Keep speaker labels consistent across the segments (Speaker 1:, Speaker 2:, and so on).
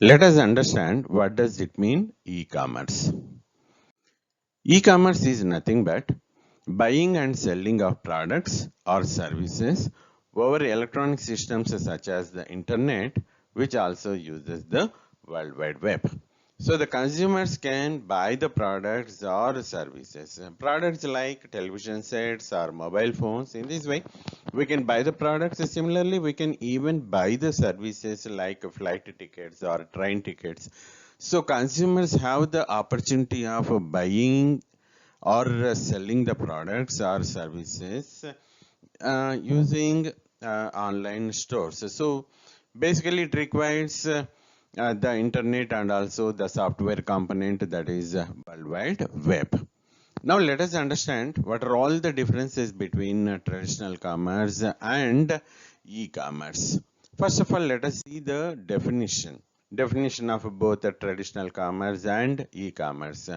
Speaker 1: Let us understand what does it mean e-commerce. E-commerce is nothing but buying and selling of products or services over electronic systems such as the internet, which also uses the World Wide Web. So the consumers can buy the products or services. Products like television sets or mobile phones. In this way, we can buy the products. Similarly, we can even buy the services like flight tickets or train tickets. So consumers have the opportunity of buying or selling the products or services using online stores. So basically it requires the internet and also the software component, that is World Wide Web. Now let us understand what are all the differences between traditional commerce and e-commerce. First of all, let us see the definition of both the traditional commerce and e-commerce.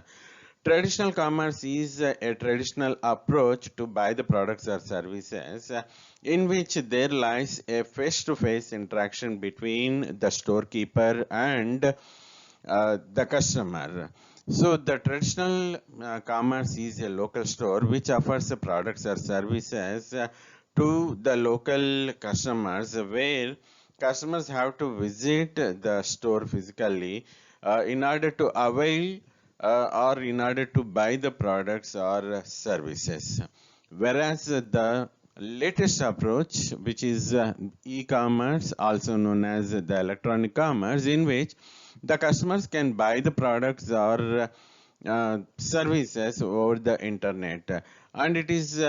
Speaker 1: Traditional commerce is a traditional approach to buy the products or services in which there lies a face-to-face interaction between the storekeeper and the customer. So the traditional commerce is a local store which offers products or services to the local customers, where customers have to visit the store physically in order to avail or in order to buy the products or services. Whereas the latest approach, which is e-commerce, also known as the electronic commerce, in which the customers can buy the products or services over the internet, and it is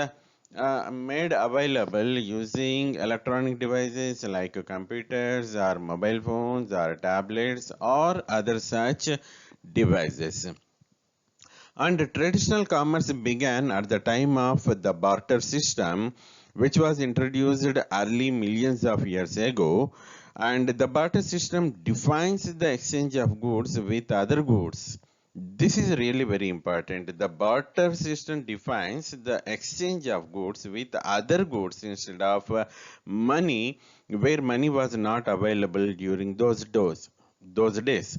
Speaker 1: made available using electronic devices like computers or mobile phones or tablets or other such devices. And traditional commerce began at the time of the barter system, which was introduced early millions of years ago. And the barter system defines the exchange of goods with other goods. This is really very important. The barter system defines the exchange of goods with other goods instead of money, where money was not available during those days.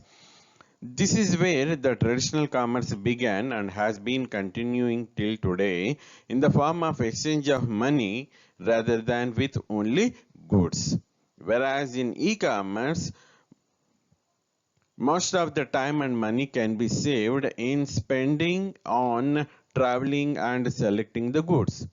Speaker 1: This is where the traditional commerce began and has been continuing till today in the form of exchange of money rather than with only goods. Whereas in e-commerce, most of the time and money can be saved in spending on traveling and selecting the goods.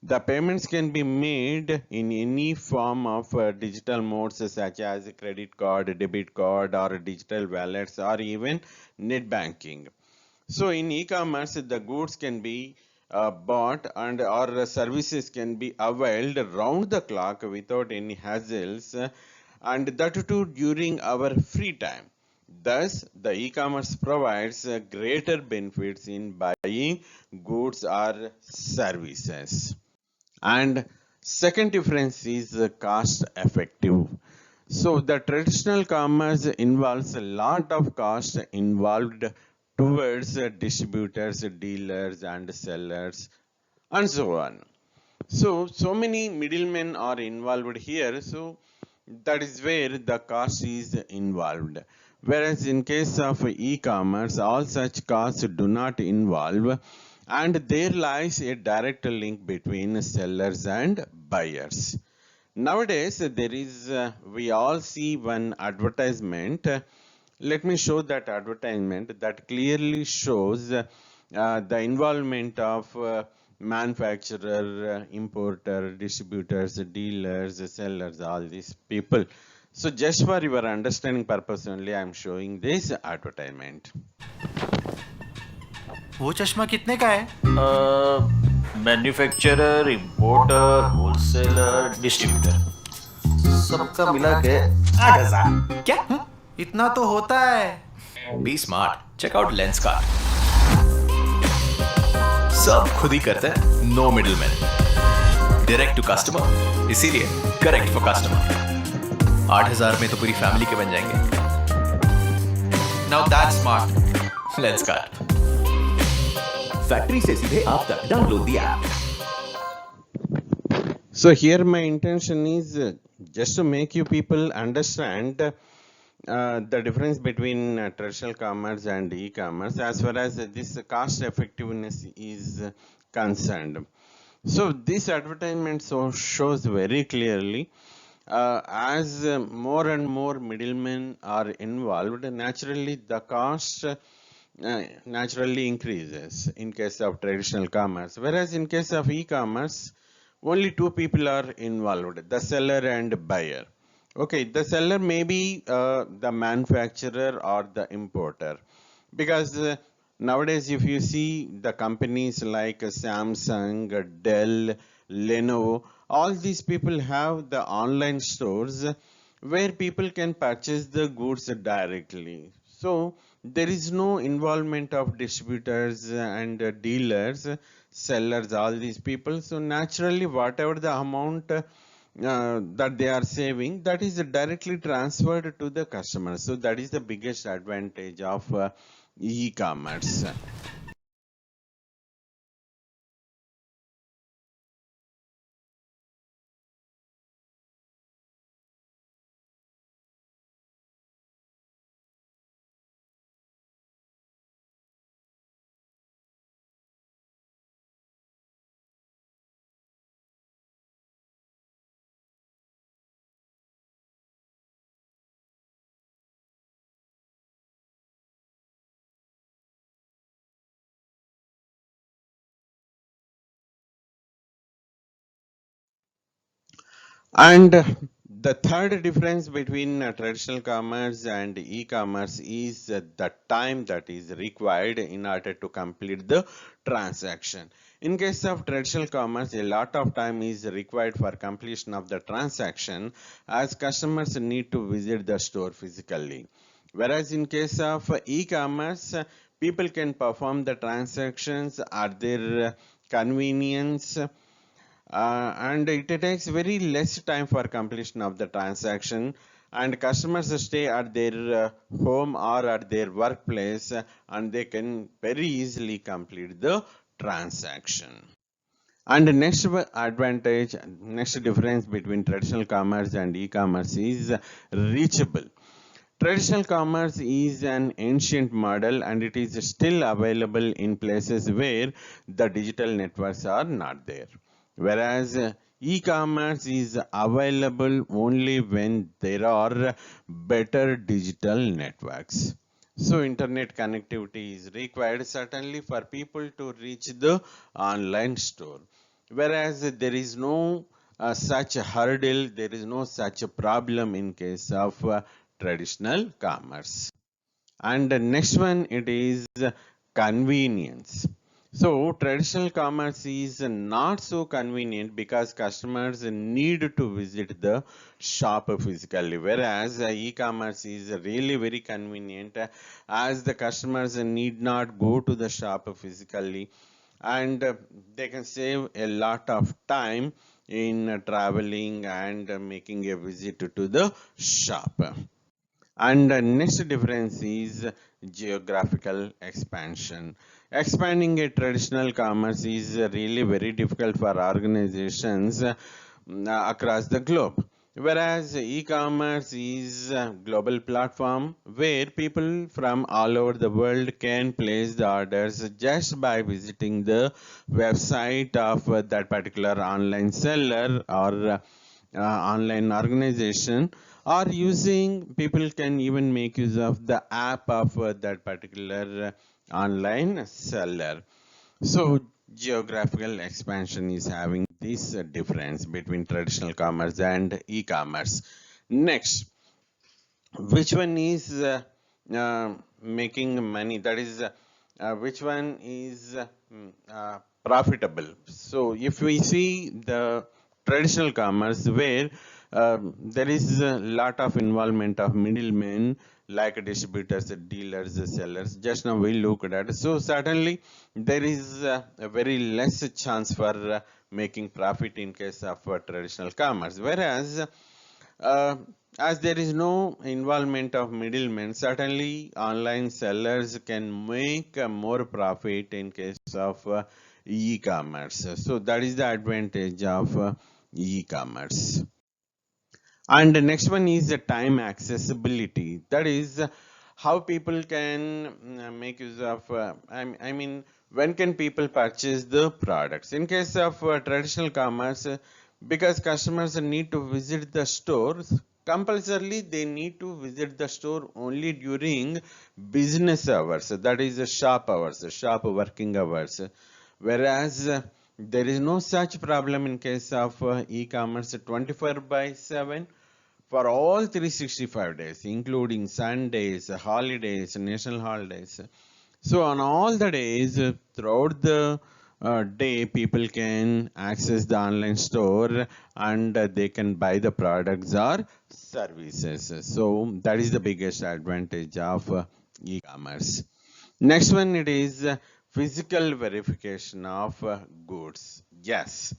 Speaker 1: The payments can be made in any form of digital modes such as credit card, debit card, or digital wallets, or even net banking. So in e-commerce, the goods can be bought and or services can be availed round the clock without any hassles, and that too during our free time. Thus, the e-commerce provides greater benefits in buying goods or services. And second difference is cost effective. So the traditional commerce involves a lot of cost involved towards distributors, dealers and sellers and so on. So many middlemen are involved here. So that is where the cost is involved. Whereas in case of e-commerce, all such costs do not involve, and there lies a direct link between sellers and buyers. Nowadays, there is, we all see one advertisement. Let me show that advertisement that clearly shows the involvement of manufacturer, importer, distributors, dealers, sellers, all these people. So just for your understanding purpose only, I am showing this advertisement.
Speaker 2: वो चश्मा कितने का है?
Speaker 3: Manufacturer, importer, wholesaler, distributor, सबका मिला के 8,000।
Speaker 2: क्या? इतना तो होता है।
Speaker 4: Be smart, check out Lenskart. सब खुद ही करते हैं, no middleman, direct to customer, इसीलिए करेक्ट फॉर कस्टमर। 8,000 में तो पूरी फैमिली के बन जाएंगे।
Speaker 2: Now that's smart.
Speaker 4: Lenskart
Speaker 5: factory से सीधे आप तक, download the app.
Speaker 1: So here my intention is just to make you people understand the difference between traditional commerce and e-commerce as far as this cost effectiveness is concerned. So this advertisement shows very clearly as more and more middlemen are involved, naturally the cost naturally increases in case of traditional commerce. Whereas in case of e-commerce, only two people are involved, the seller and buyer. Okay, the seller may be the manufacturer or the importer, because nowadays if you see the companies like Samsung, Dell, Lenovo, all these people have the online stores where people can purchase the goods directly. So there is no involvement of distributors and dealers, sellers, all these people. So naturally, whatever the amount that they are saving, that is directly transferred to the customer. So that is the biggest advantage of e-commerce. And the third difference between traditional commerce and e-commerce is the time that is required in order to complete the transaction. In case of traditional commerce, a lot of time is required for completion of the transaction, as customers need to visit the store physically. Whereas in case of e-commerce, people can perform the transactions at their convenience, and it takes very less time for completion of the transaction, and customers stay at their home or at their workplace, and they can very easily complete the transaction. And the next advantage, next difference between traditional commerce and e-commerce is reachable. Traditional commerce is an ancient model, and it is still available in places where the digital networks are not there. Whereas e-commerce is available only when there are better digital networks. So internet connectivity is required certainly for people to reach the online store. Whereas there is no such hurdle, there is no such a problem in case of traditional commerce. And the next one, it is convenience. So traditional commerce is not so convenient because customers need to visit the shop physically, whereas e-commerce is really very convenient, as the customers need not go to the shop physically, and they can save a lot of time in traveling and making a visit to the shop. And the next difference is geographical expansion. Expanding a traditional commerce is really very difficult for organizations across the globe. Whereas e-commerce is a global platform where people from all over the world can place the orders just by visiting the website of that particular online seller or online organization, or using, people can even make use of the app of that particular online seller. So geographical expansion is having this difference between traditional commerce and e-commerce. Next, which one is making money, that is which one is profitable? So if we see the traditional commerce where there is a lot of involvement of middlemen like distributors, dealers, sellers, just now we looked at, so certainly there is a very less chance for making profit in case of traditional commerce. Whereas as there is no involvement of middlemen, certainly online sellers can make more profit in case of e-commerce. So that is the advantage of e-commerce. And the next one is the time accessibility. That is how people can make use of, I mean, when can people purchase the products? In case of traditional commerce, because customers need to visit the stores, compulsorily they need to visit the store only during business hours. That is the shop hours, shop working hours. Whereas there is no such problem in case of e-commerce 24 by 7 for all 365 days, including Sundays, holidays, national holidays. So on all the days throughout the day, people can access the online store and they can buy the products or services. So that is the biggest advantage of e-commerce. Next one, it is physical verification of goods. Yes,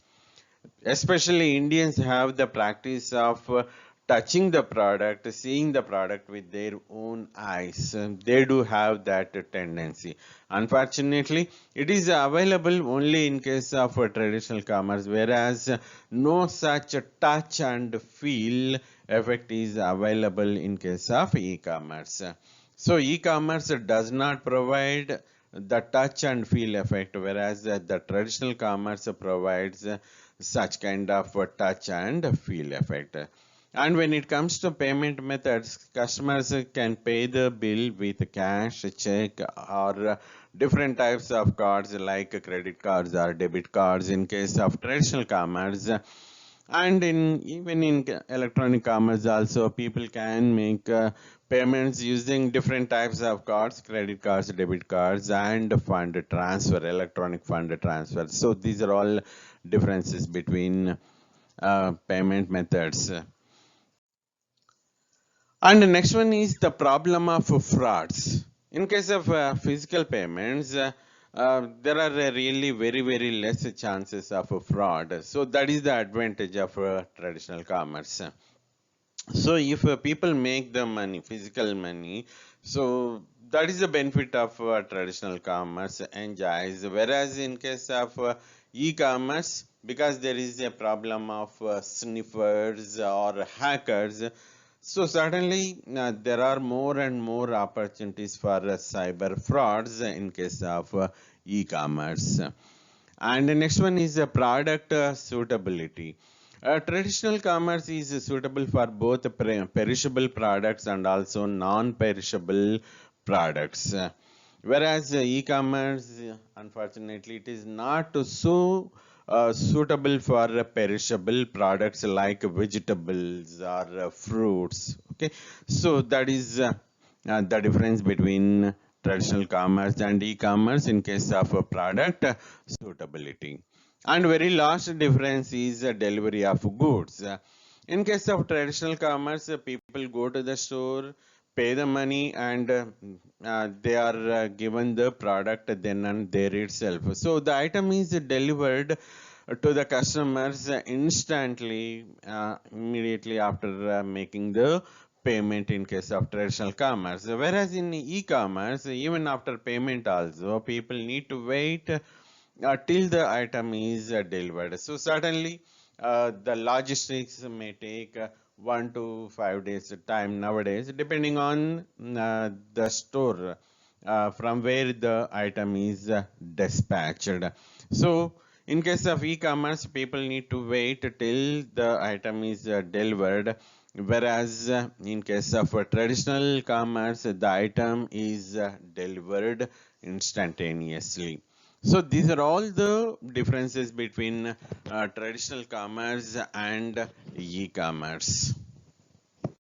Speaker 1: especially Indians have the practice of touching the product, seeing the product with their own eyes. They do have that tendency. Unfortunately, it is available only in case of traditional commerce, whereas no such touch and feel effect is available in case of e-commerce. So e-commerce does not provide the touch and feel effect, whereas the traditional commerce provides such kind of touch and feel effect. And when it comes to payment methods, customers can pay the bill with cash, check, or different types of cards like credit cards or debit cards in case of traditional commerce. And even in electronic commerce also, people can make payments using different types of cards, credit cards, debit cards, and fund transfer, electronic fund transfer. So these are all differences between payment methods. And the next one is the problem of frauds. In case of physical payments, there are really very less chances of fraud. So that is the advantage of traditional commerce. So if people make the money, physical money, so that is the benefit of traditional commerce enjoys. Whereas in case of e-commerce, because there is a problem of sniffers or hackers, so certainly there are more and more opportunities for cyber frauds in case of e-commerce. And the next one is product suitability. Traditional commerce is suitable for both perishable products and also non-perishable products. Whereas e-commerce, unfortunately, it is not so suitable for perishable products like vegetables or fruits. Okay, so that is the difference between traditional commerce and e-commerce in case of product suitability. And very last difference is delivery of goods. In case of traditional commerce, people go to the store, pay the money, and they are given the product then and there itself. So the item is delivered to the customers instantly, immediately after making the payment in case of traditional commerce. Whereas in e-commerce, even after payment also, people need to wait till the item is delivered. So certainly the logistics may take 1 to 5 days time nowadays, depending on the store from where the item is dispatched. So in case of e-commerce, people need to wait till the item is delivered, whereas in case of traditional commerce, the item is delivered instantaneously. So these are all the differences between traditional commerce and e-commerce.